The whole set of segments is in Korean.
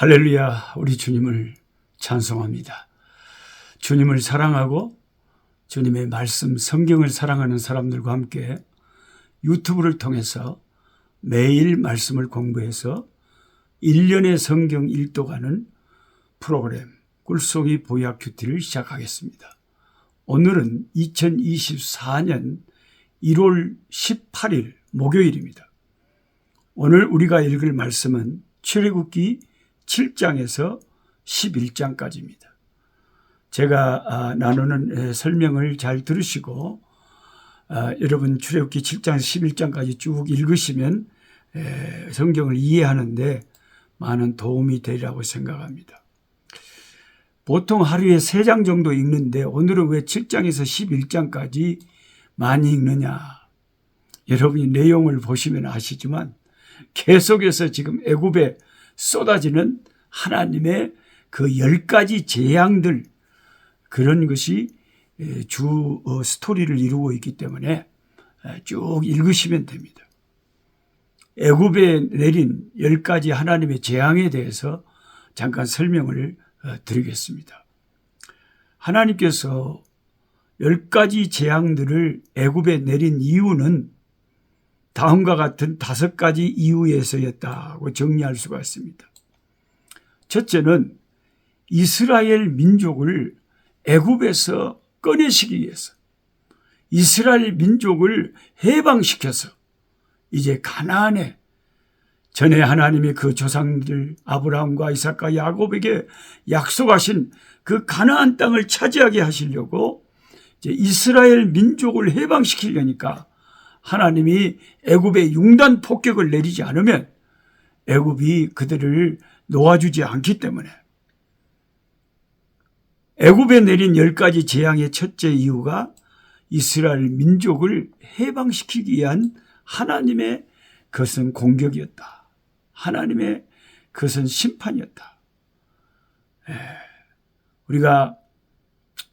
할렐루야, 우리 주님을 찬송합니다. 주님을 사랑하고 주님의 말씀, 성경을 사랑하는 사람들과 함께 유튜브를 통해서 매일 말씀을 공부해서 1년의 성경 일독하는 프로그램 꿀송이 보약 큐티를 시작하겠습니다. 오늘은 2024년 1월 18일 목요일입니다. 오늘 우리가 읽을 말씀은 출애굽기 7장에서 11장까지입니다. 제가 나누는 설명을 잘 들으시고 여러분 출애굽기 7장에서 11장까지 쭉 읽으시면 성경을 이해하는데 많은 도움이 되리라고 생각합니다. 보통 하루에 3장 정도 읽는데 오늘은 왜 7장에서 11장까지 많이 읽느냐? 여러분이 내용을 보시면 아시지만 계속해서 지금 애굽에 쏟아지는 하나님의 그 10가지 재앙들, 그런 것이 주 스토리를 이루고 있기 때문에 쭉 읽으시면 됩니다. 애굽에 내린 10가지 하나님의 재앙에 대해서 잠깐 설명을 드리겠습니다. 하나님께서 10가지 재앙들을 애굽에 내린 이유는 다음과 같은 5가지 이유에서였다고 정리할 수가 있습니다. 첫째는 이스라엘 민족을 애굽에서 꺼내시기 위해서, 이스라엘 민족을 해방시켜서 이제 가나안에 전에 하나님의 그 조상들 아브라함과 이삭과 야곱에게 약속하신 그 가나안 땅을 차지하게 하시려고 이제 이스라엘 민족을 해방시키려니까 하나님이 애굽에 융단 폭격을 내리지 않으면 애굽이 그들을 놓아주지 않기 때문에 애굽에 내린 10가지 재앙의 첫째 이유가 이스라엘 민족을 해방시키기 위한 하나님의 그것은 공격이었다. 하나님의 그것은 심판이었다. 우리가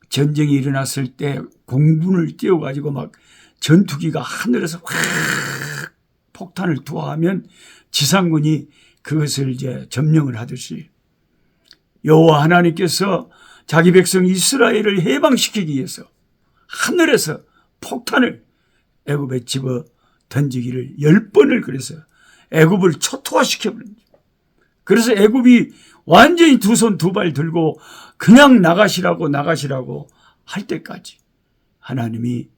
전쟁이 일어났을 때 공군을 띄워가지고 막 전투기가 하늘에서 확 폭탄을 투하하면 지상군이 그것을 이제 점령을 하듯이 여호와 하나님께서 자기 백성 이스라엘을 해방시키기 위해서 하늘에서 폭탄을 애굽에 집어 던지기를 10번을 그래서 애굽을 초토화시켜버립니다. 그래서 애굽이 완전히 두 손 두 발 들고 그냥 나가시라고 할 때까지 하나님이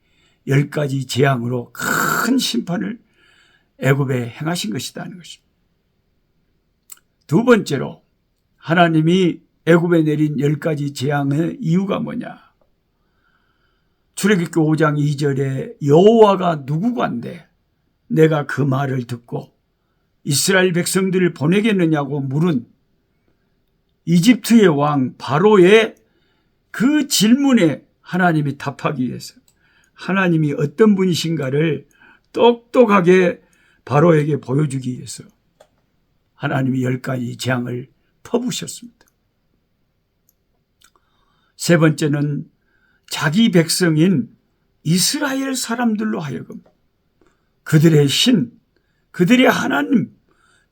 10가지 재앙으로 큰 심판을 애굽에 행하신 것이라는 것입니다. 두 번째로 하나님이 애굽에 내린 10가지 재앙의 이유가 뭐냐? 출애굽기 5장 2절에 여호와가 누구간데 내가 그 말을 듣고 이스라엘 백성들을 보내겠느냐고 물은 이집트의 왕 바로의 그 질문에 하나님이 답하기 위해서 하나님이 어떤 분이신가를 똑똑하게 바로에게 보여주기 위해서 하나님이 10가지 재앙을 퍼부으셨습니다. 세 번째는 자기 백성인 이스라엘 사람들로 하여금 그들의 신, 그들의 하나님,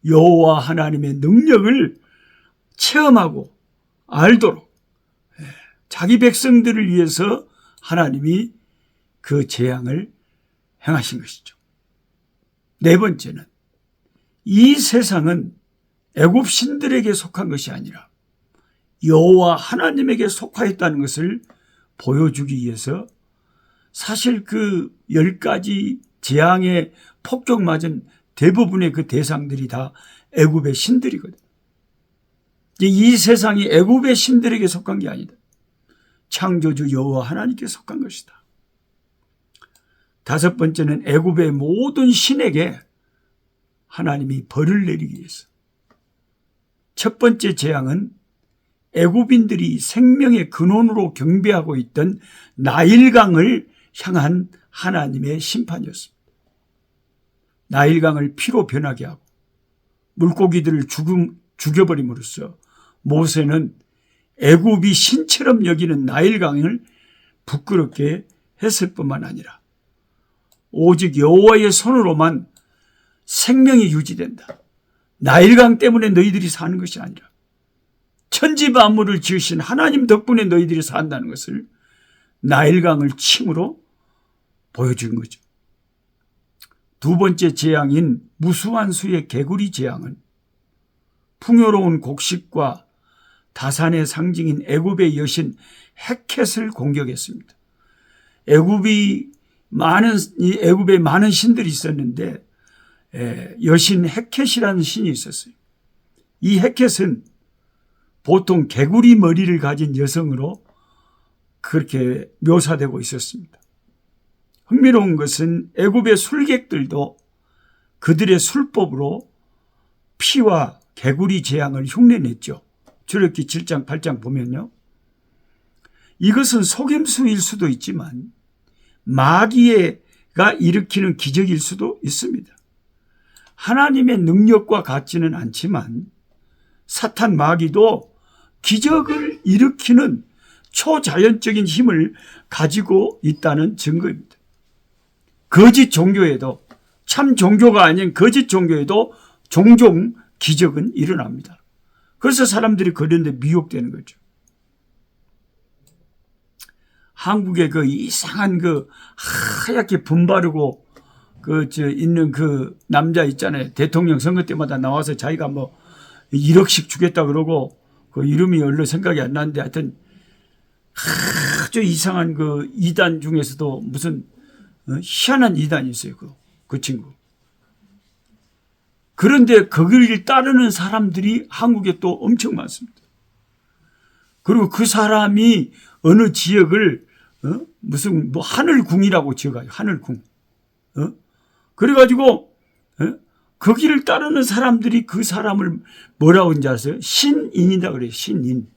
여호와 하나님의 능력을 체험하고 알도록 자기 백성들을 위해서 하나님이 그 재앙을 행하신 것이죠. 네 번째는 이 세상은 애굽 신들에게 속한 것이 아니라 여호와 하나님에게 속하였다는 것을 보여주기 위해서 사실 그 10가지 재앙의 폭격맞은 대부분의 그 대상들이 다 애굽의 신들이거든. 이 세상이 애굽의 신들에게 속한 게 아니다. 창조주 여호와 하나님께 속한 것이다. 다섯 번째는 애굽의 모든 신에게 하나님이 벌을 내리기 위해서. 첫 번째 재앙은 애굽인들이 생명의 근원으로 경배하고 있던 나일강을 향한 하나님의 심판이었습니다. 나일강을 피로 변하게 하고 물고기들을 죽여버림으로써 모세는 애굽이 신처럼 여기는 나일강을 부끄럽게 했을 뿐만 아니라 오직 여호와의 손으로만 생명이 유지된다. 나일강 때문에 너희들이 사는 것이 아니라 천지 만물을 지으신 하나님 덕분에 너희들이 산다는 것을 나일강을 침으로 보여준 거죠. 두 번째 재앙인 무수한 수의 개구리 재앙은 풍요로운 곡식과 다산의 상징인 애굽의 여신 헤켓을 공격했습니다. 애굽에 많은 신들이 있었는데 여신 헤켓이라는 신이 있었어요. 이 헤켓은 보통 개구리 머리를 가진 여성으로 그렇게 묘사되고 있었습니다. 흥미로운 것은 애굽의 술객들도 그들의 술법으로 피와 개구리 재앙을 흉내냈죠. 출애굽기 7장 8장 보면요. 이것은 속임수일 수도 있지만 마귀가 일으키는 기적일 수도 있습니다. 하나님의 능력과 같지는 않지만 사탄 마귀도 기적을 일으키는 초자연적인 힘을 가지고 있다는 증거입니다. 거짓 종교에도, 참 종교가 아닌 거짓 종교에도 종종 기적은 일어납니다. 그래서 사람들이 그런데 미혹되는 거죠. 한국의 그 이상한 그 하얗게 분바르고 있는 그 남자 있잖아요. 대통령 선거 때마다 나와서 자기가 뭐 1억씩 주겠다 그러고 그 이름이 얼른 생각이 안 나는데 하여튼 아주 이상한 그 이단 중에서도 무슨 희한한 이단이 있어요. 그 친구. 그런데 거기를 따르는 사람들이 한국에 또 엄청 많습니다. 그리고 그 사람이 어느 지역을 무슨 뭐 하늘궁이라고 지어가지고 하늘궁. 그래가지고 거기를 따르는 사람들이 그 사람을 뭐라고 하는지 아세요? 신인이다 그래요. 신인.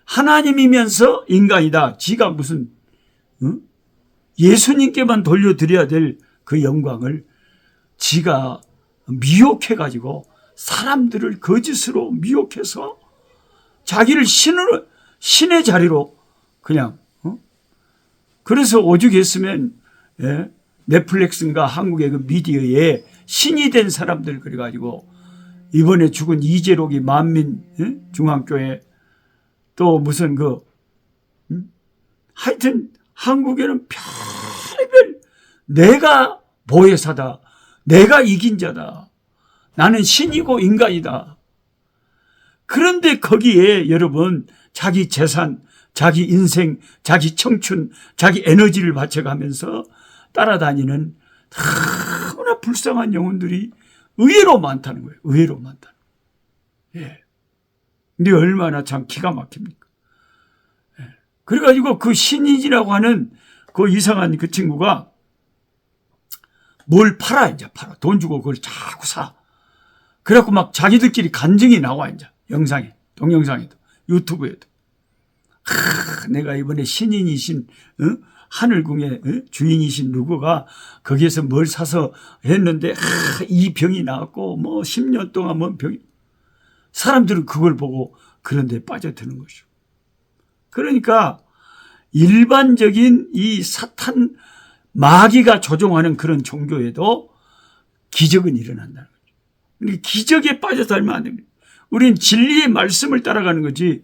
하나님이면서 인간이다. 지가 무슨 예수님께만 돌려드려야 될 그 영광을 지가 미혹해가지고 사람들을 거짓으로 미혹해서 자기를 신의 자리로 그냥 그래서 오죽했으면 넷플릭스인가 한국의 그 미디어에 신이 된 사람들 그래가지고 이번에 죽은 이재록이 만민 중앙교회 또 무슨 하여튼 한국에는 별별 내가 보혜사다. 내가 이긴 자다. 나는 신이고 인간이다. 그런데 거기에 여러분 자기 재산, 자기 인생, 자기 청춘, 자기 에너지를 바쳐가면서 따라다니는 너무나 불쌍한 영혼들이 의외로 많다는 거예요. 의외로 많다. 예. 근데 얼마나 참 기가 막힙니까? 예. 그래가지고 그 신인이라고 하는 그 이상한 그 친구가 뭘 팔아, 이제 팔아. 돈 주고 그걸 자꾸 사. 그래갖고 막 자기들끼리 간증이 나와, 이제. 영상에, 동영상에도, 유튜브에도. 내가 이번에 신인이신, 하늘궁의 주인이신 누구가 거기에서 뭘 사서 했는데, 이 병이 나왔고, 뭐 10년 동안 뭔 병이. 사람들은 그걸 보고 그런 데 빠져드는 것이죠. 그러니까 일반적인 이 사탄, 마귀가 조종하는 그런 종교에도 기적은 일어난다는 거죠. 그러니까 기적에 빠져 살면 안 됩니다. 우리는 진리의 말씀을 따라가는 거지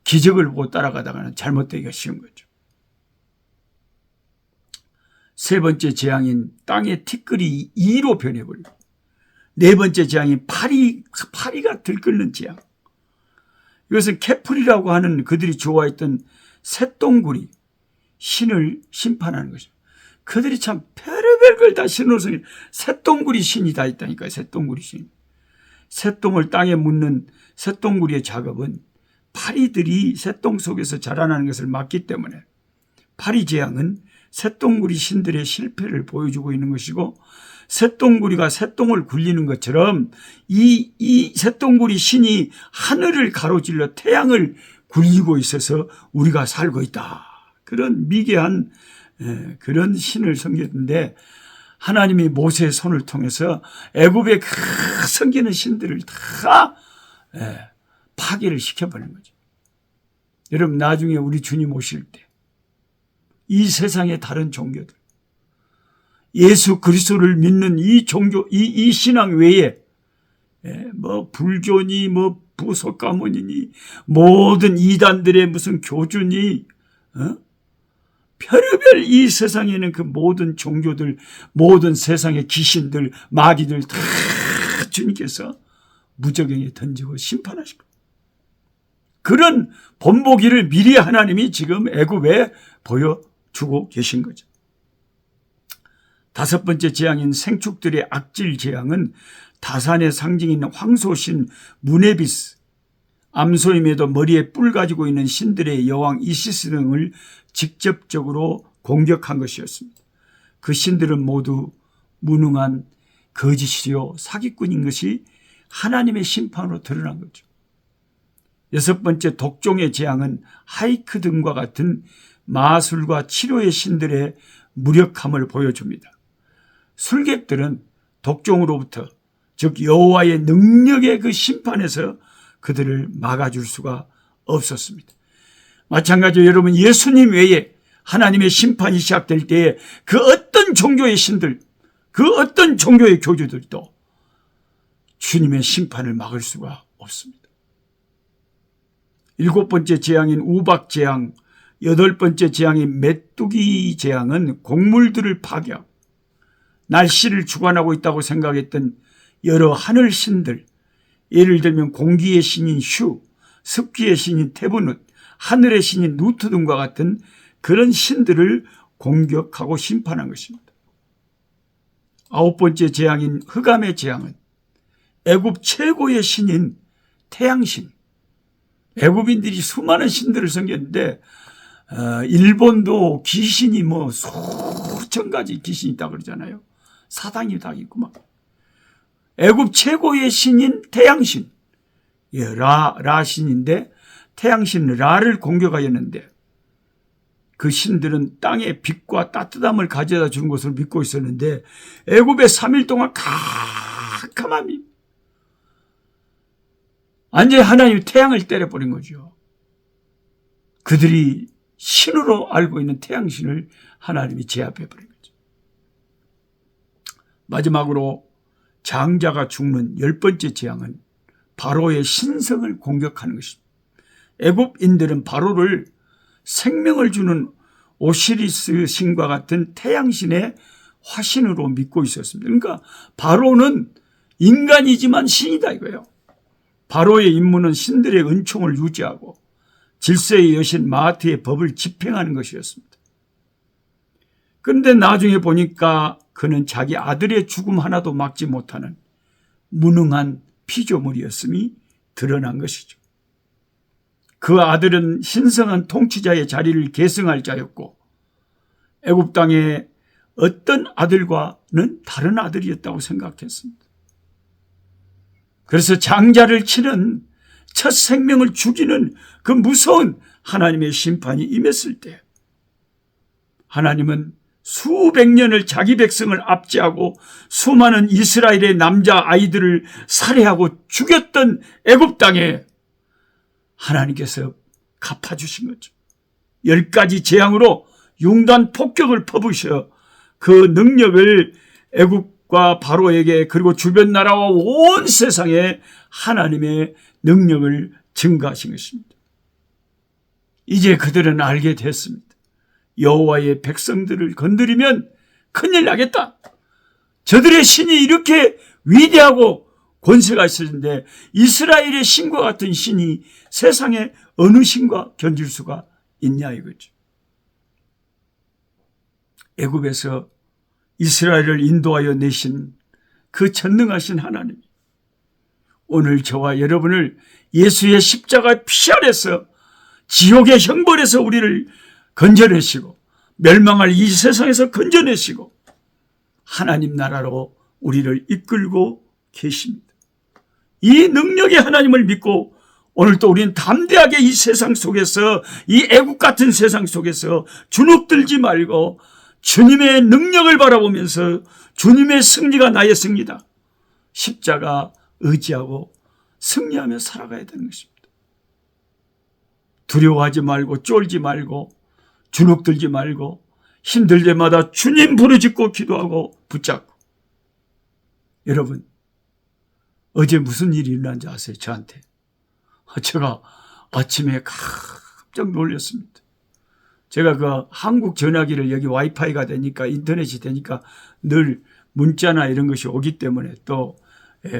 기적을 보고 따라가다가는 잘못되기가 쉬운 거죠. 세 번째 재앙인 땅의 티끌이 이로 변해버리고 네 번째 재앙인 파리가 들끓는 재앙. 이것은 케플이라고 하는 그들이 좋아했던 쇳덩구리 신을 심판하는 것입니다. 그들이 참 별의별 걸 다 신으로 섬기는 쇳덩구리 신이 다 있다니까요. 쇳덩구리 신. 쇳덩을 땅에 묻는 쇳덩구리의 작업은 파리들이 쇳덩 속에서 자라나는 것을 막기 때문에 파리 재앙은 쇳덩구리 신들의 실패를 보여주고 있는 것이고 쇳덩구리가 쇳덩을 굴리는 것처럼 이 쇳덩구리 신이 하늘을 가로질러 태양을 굴리고 있어서 우리가 살고 있다. 그런 미개한 그런 신을 섬겼는데 하나님이 모세의 손을 통해서 애굽의 그 섬기는 신들을 다 파괴를 시켜버린 거죠. 여러분 나중에 우리 주님 오실 때 이 세상의 다른 종교들 예수 그리스도를 믿는 이 종교 이 신앙 외에 뭐 불교니 뭐 부속 가문이니 모든 이단들의 무슨 교주니 별의별 이 세상에는 그 모든 종교들, 모든 세상의 귀신들, 마귀들 다 주님께서 무저갱에 던지고 심판하실 거예요. 그런 본보기를 미리 하나님이 지금 애굽에 보여주고 계신 거죠. 다섯 번째 재앙인 생축들의 악질 재앙은 다산의 상징인 황소신 무네비스, 암소임에도 머리에 뿔 가지고 있는 신들의 여왕 이시스 등을 직접적으로 공격한 것이었습니다. 그 신들은 모두 무능한 거짓이요 사기꾼인 것이 하나님의 심판으로 드러난 거죠. 여섯 번째 독종의 재앙은 하이크 등과 같은 마술과 치료의 신들의 무력함을 보여줍니다. 술객들은 독종으로부터, 즉 여호와의 능력의 그 심판에서 그들을 막아줄 수가 없었습니다. 마찬가지로 여러분, 예수님 외에 하나님의 심판이 시작될 때에 그 어떤 종교의 신들, 그 어떤 종교의 교주들도 주님의 심판을 막을 수가 없습니다. 일곱 번째 재앙인 우박 재앙, 여덟 번째 재앙인 메뚜기 재앙은 곡물들을 파괴하고 날씨를 주관하고 있다고 생각했던 여러 하늘 신들, 예를 들면 공기의 신인 슈, 습기의 신인 테브룻, 하늘의 신인 누트 등과 같은 그런 신들을 공격하고 심판한 것입니다. 아홉 번째 재앙인 흑암의 재앙은 애굽 최고의 신인 태양신, 애굽인들이 수많은 신들을 섬겼는데 일본도 귀신이 뭐 수천 가지 귀신이 있다고 그러잖아요. 사당이 다 있고 막. 애굽 최고의 신인 태양신, 라신인데 태양신 라를 공격하였는데 그 신들은 땅에 빛과 따뜻함을 가져다 주는 것을 믿고 있었는데 애굽에 3일 동안 캄캄함이 완전히 하나님이 태양을 때려버린 거죠. 그들이 신으로 알고 있는 태양신을 하나님이 제압해버린 거죠. 마지막으로 장자가 죽는 열 번째 재앙은 바로의 신성을 공격하는 것입니다. 애굽인들은 바로를 생명을 주는 오시리스 신과 같은 태양신의 화신으로 믿고 있었습니다. 그러니까 바로는 인간이지만 신이다 이거예요. 바로의 임무는 신들의 은총을 유지하고 질서의 여신 마아트의 법을 집행하는 것이었습니다. 그런데 나중에 보니까 그는 자기 아들의 죽음 하나도 막지 못하는 무능한 피조물이었음이 드러난 것이죠. 그 아들은 신성한 통치자의 자리를 계승할 자였고 애굽 땅의 어떤 아들과는 다른 아들이었다고 생각했습니다. 그래서 장자를 치는 첫 생명을 죽이는 그 무서운 하나님의 심판이 임했을 때 하나님은 수백 년을 자기 백성을 압제하고 수많은 이스라엘의 남자 아이들을 살해하고 죽였던 애굽 땅에 하나님께서 갚아주신 거죠. 10가지 재앙으로 융단 폭격을 퍼부으셔 그 능력을 애굽과 바로에게 그리고 주변 나라와 온 세상에 하나님의 능력을 증가하신 것입니다. 이제 그들은 알게 됐습니다. 여호와의 백성들을 건드리면 큰일 나겠다. 저들의 신이 이렇게 위대하고 권세가 있었는데 이스라엘의 신과 같은 신이 세상에 어느 신과 견질 수가 있냐 이거죠. 애굽에서 이스라엘을 인도하여 내신 그 전능하신 하나님, 오늘 저와 여러분을 예수의 십자가 피 아래서 지옥의 형벌에서 우리를 건져내시고 멸망할 이 세상에서 건져내시고 하나님 나라로 우리를 이끌고 계십니다. 이 능력의 하나님을 믿고 오늘 또 우리는 담대하게 이 세상 속에서, 이 애국 같은 세상 속에서 주눅들지 말고 주님의 능력을 바라보면서 주님의 승리가 나의 승리다, 십자가 의지하고 승리하며 살아가야 되는 것입니다. 두려워하지 말고 쫄지 말고 주눅들지 말고 힘들 때마다 주님 부르짖고 기도하고 붙잡고. 여러분, 어제 무슨 일이 일어난지 아세요? 저한테. 제가 아침에 깜짝 놀랐습니다. 제가 그 한국 전화기를 여기 와이파이가 되니까 인터넷이 되니까 늘 문자나 이런 것이 오기 때문에 또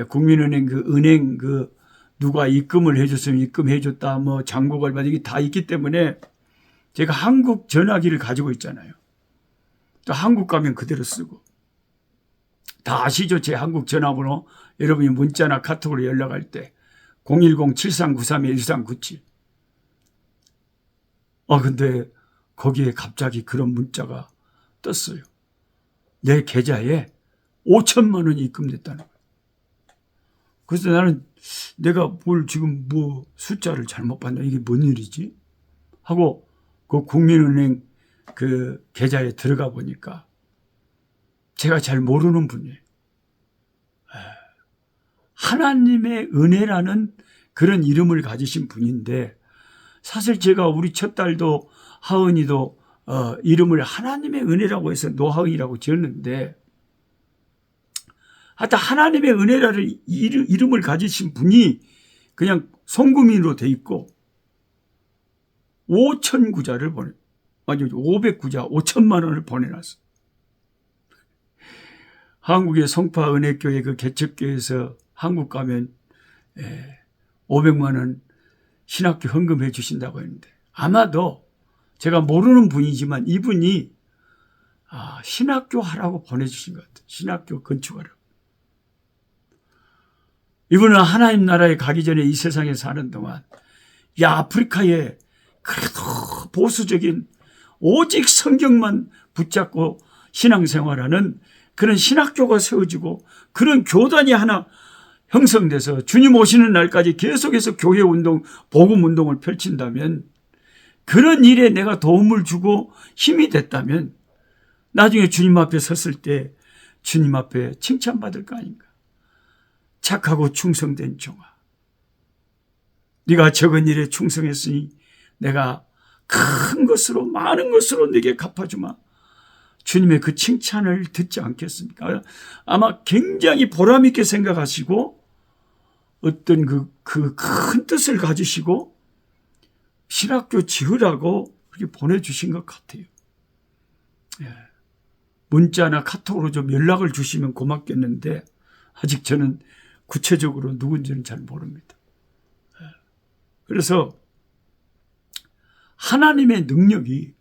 국민은행 그 은행 그 누가 입금을 해줬으면 입금해줬다 뭐 잔고 얼마 이게 다 있기 때문에 제가 한국 전화기를 가지고 있잖아요. 또 한국 가면 그대로 쓰고 다 아시죠? 제 한국 전화번호 여러분이 문자나 카톡으로 연락할 때 010-7393-1397 근데 거기에 갑자기 그런 문자가 떴어요. 내 계좌에 5천만 원이 입금됐다는 거예요. 그래서 나는 내가 뭘 지금 뭐 숫자를 잘못 봤나 이게 뭔 일이지? 하고 그 국민은행 그 계좌에 들어가 보니까 제가 잘 모르는 분이에요. 하나님의 은혜라는 그런 이름을 가지신 분인데 사실 제가 우리 첫 딸도 하은이도 이름을 하나님의 은혜라고 해서 노하은이라고 지었는데 하여튼 하나님의 은혜라는 이름을 가지신 분이 그냥 송금인으로 돼 있고 5,000구자를 500구자 5천만 원을 보내놨어. 한국의 송파은혜교회 그 개척교회에서 한국 가면 500만 원 신학교 헌금해 주신다고 했는데 아마도 제가 모르는 분이지만 이분이 신학교 하라고 보내주신 것 같아요. 신학교 건축하라고. 이분은 하나님 나라에 가기 전에 이 세상에 사는 동안 아프리카에 그래도 보수적인 오직 성경만 붙잡고 신앙생활하는 그런 신학교가 세워지고 그런 교단이 하나 형성돼서 주님 오시는 날까지 계속해서 교회 운동, 복음 운동을 펼친다면 그런 일에 내가 도움을 주고 힘이 됐다면 나중에 주님 앞에 섰을 때 주님 앞에 칭찬받을 거 아닌가. 착하고 충성된 종아. 네가 적은 일에 충성했으니 내가 큰 것으로 많은 것으로 네게 갚아주마. 주님의 그 칭찬을 듣지 않겠습니까? 아마 굉장히 보람있게 생각하시고 어떤 그 큰 뜻을 가지시고 신학교 지으라고 그렇게 보내주신 것 같아요. 문자나 카톡으로 좀 연락을 주시면 고맙겠는데 아직 저는 구체적으로 누군지는 잘 모릅니다. 그래서 하나님의 능력이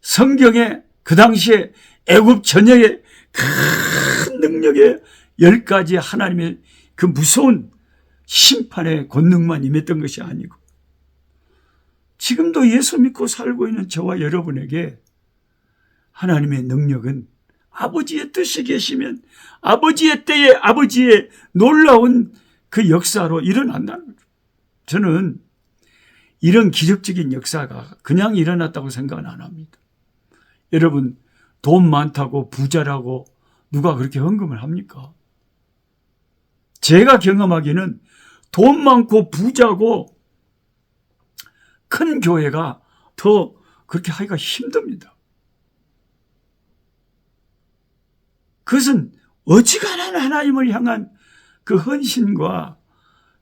성경에 그 당시에 애굽 전역의 큰 능력의 10가지 하나님의 그 무서운 심판의 권능만 임했던 것이 아니고 지금도 예수 믿고 살고 있는 저와 여러분에게 하나님의 능력은 아버지의 뜻이 계시면 아버지의 때에 아버지의 놀라운 그 역사로 일어난다는 거죠. 저는 이런 기적적인 역사가 그냥 일어났다고 생각은 안 합니다. 여러분 돈 많다고 부자라고 누가 그렇게 헌금을 합니까? 제가 경험하기는 돈 많고 부자고 큰 교회가 더 그렇게 하기가 힘듭니다. 그것은 어지간한 하나님을 향한 그 헌신과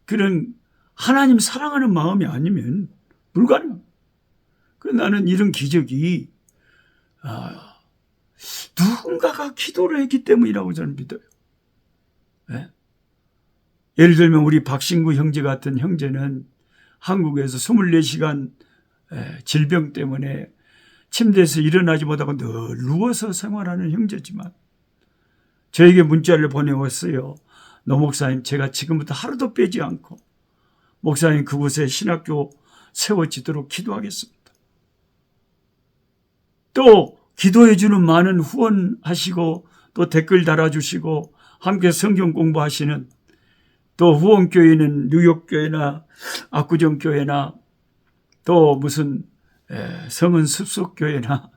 그런 하나님 사랑하는 마음이 아니면 불가능합니다. 그래서 나는 이런 기적이 누군가가 기도를 했기 때문이라고 저는 믿어요. 네? 예를 들면 우리 박신구 형제 같은 형제는 한국에서 24시간 질병 때문에 침대에서 일어나지 못하고 늘 누워서 생활하는 형제지만 저에게 문자를 보내왔어요. 노 목사님, 제가 지금부터 하루도 빼지 않고 목사님 그곳에 신학교 세워지도록 기도하겠습니다. 또 기도해주는 많은 후원하시고 또 댓글 달아주시고 함께 성경 공부하시는 또 후원교회는 뉴욕교회나 압구정교회나 또 무슨 성은 숲속교회나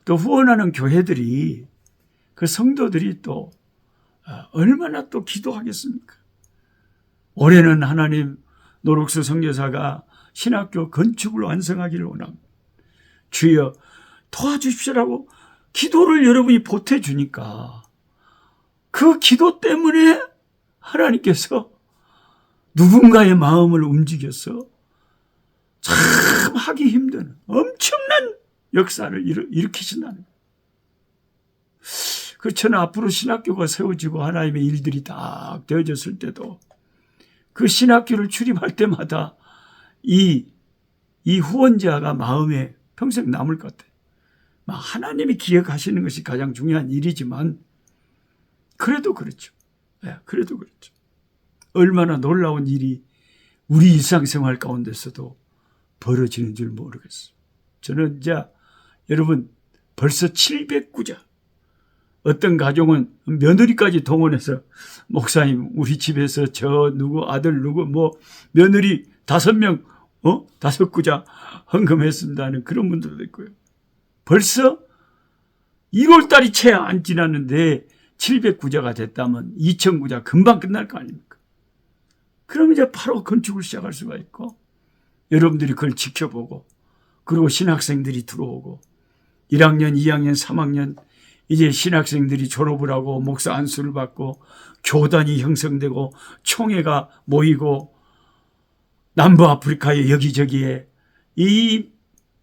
또 후원하는 교회들이 그 성도들이 또 얼마나 또 기도하겠습니까? 올해는 하나님 노록수 선교사가 신학교 건축을 완성하기를 원합니다. 주여 도와주십시오라고 기도를 여러분이 보태주니까 그 기도 때문에 하나님께서 누군가의 마음을 움직여서 참 하기 힘든 엄청난 역사를 일으키신다는 거예요. 저는 앞으로 신학교가 세워지고 하나님의 일들이 딱 되어졌을 때도 그 신학교를 출입할 때마다 이 후원자가 마음에 평생 남을 것 같아요. 하나님이 기억하시는 것이 가장 중요한 일이지만 그래도 그렇죠. 그래도 그렇죠. 얼마나 놀라운 일이 우리 일상생활 가운데서도 벌어지는 줄 모르겠어요. 저는 이제 여러분 벌써 709자. 어떤 가정은 며느리까지 동원해서 목사님 우리 집에서 저 누구 아들 누구 며느리 5명 5구자 헌금했습니다는 그런 분들도 있고요. 벌써 1월달이 채 안 지났는데 709자가 됐다면 2000구자 금방 끝날 거 아닙니까? 그럼 이제 바로 건축을 시작할 수가 있고 여러분들이 그걸 지켜보고 그리고 신학생들이 들어오고 1학년, 2학년, 3학년 이제 신학생들이 졸업을 하고 목사 안수를 받고 교단이 형성되고 총회가 모이고 남부아프리카의 여기저기에 이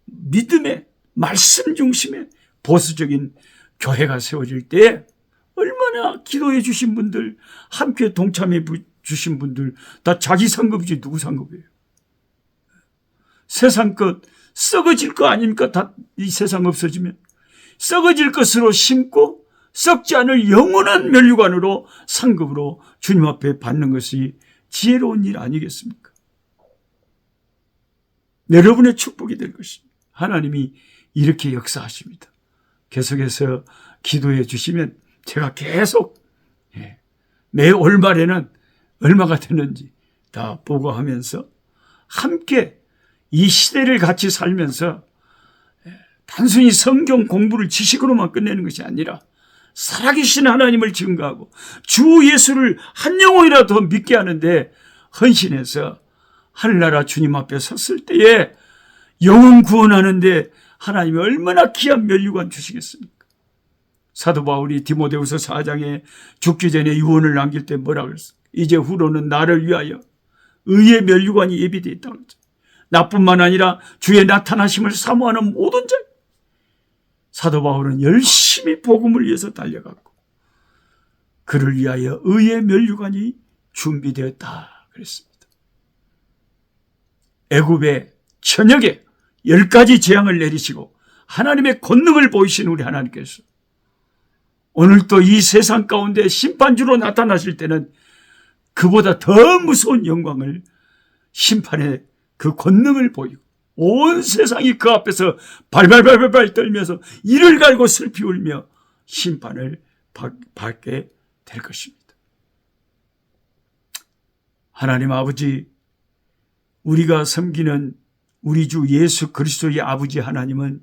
믿음의 말씀 중심의 보수적인 교회가 세워질 때 얼마나 기도해 주신 분들, 함께 동참해 주신 분들 다 자기 상급이지 누구 상급이에요. 세상 것 썩어질 거 아닙니까? 다 이 세상 없어지면. 썩어질 것으로 심고 썩지 않을 영원한 면류관으로 상급으로 주님 앞에 받는 것이 지혜로운 일 아니겠습니까? 여러분의 축복이 될 것입니다. 하나님이 이렇게 역사하십니다. 계속해서 기도해 주시면 제가 계속 매 올말에는 얼마가 되는지 다 보고하면서 함께 이 시대를 같이 살면서 단순히 성경 공부를 지식으로만 끝내는 것이 아니라 살아계신 하나님을 증거하고 주 예수를 한 영혼이라도 믿게 하는데 헌신해서 하늘나라 주님 앞에 섰을 때에 영혼 구원하는데 하나님이 얼마나 귀한 면류관 주시겠습니까? 사도 바울이 디모데후서 4장에 죽기 전에 유언을 남길 때 뭐라고 그랬어요? 이제 후로는 나를 위하여 의의 면류관이 예비되어 있다고 그랬죠. 나뿐만 아니라 주의 나타나심을 사모하는 모든 자. 사도 바울은 열심히 복음을 위해서 달려갔고 그를 위하여 의의 면류관이 준비되었다 그랬습니다. 애굽의 전역에 10가지 재앙을 내리시고 하나님의 권능을 보이신 우리 하나님께서 오늘도 이 세상 가운데 심판주로 나타나실 때는 그보다 더 무서운 영광을 심판의 그 권능을 보이고 온 세상이 그 앞에서 발발발발 떨면서 이를 갈고 슬피 울며 심판을 받게 될 것입니다. 하나님 아버지, 우리가 섬기는 우리 주 예수 그리스도의 아버지 하나님은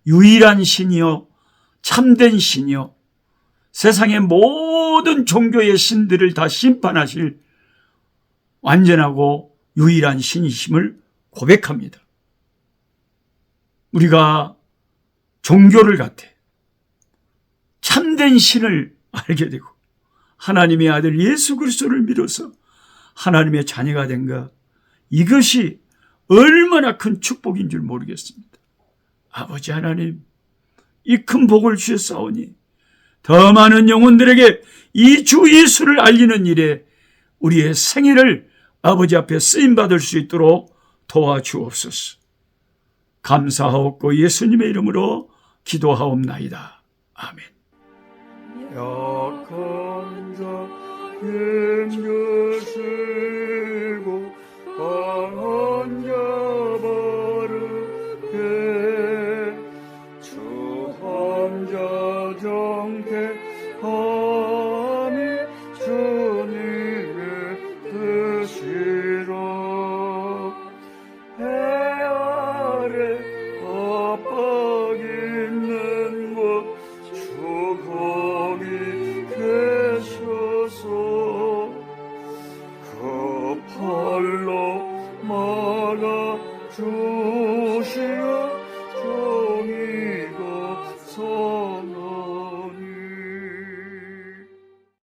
유일한 신이요 참된 신이요 세상의 모든 종교의 신들을 다 심판하실 완전하고 유일한 신이심을 고백합니다. 우리가 종교를 갖되 참된 신을 알게 되고 하나님의 아들 예수 그리스도를 믿어서 하나님의 자녀가 된가, 이것이 얼마나 큰 축복인 줄 모르겠습니다. 아버지 하나님, 이 큰 복을 주셨사오니 더 많은 영혼들에게 이 주 예수를 알리는 일에 우리의 생애를 아버지 앞에 쓰임받을 수 있도록 도와주옵소서. 감사하옵고 예수님의 이름으로 기도하옵나이다. 아멘. 약한 자 힘주시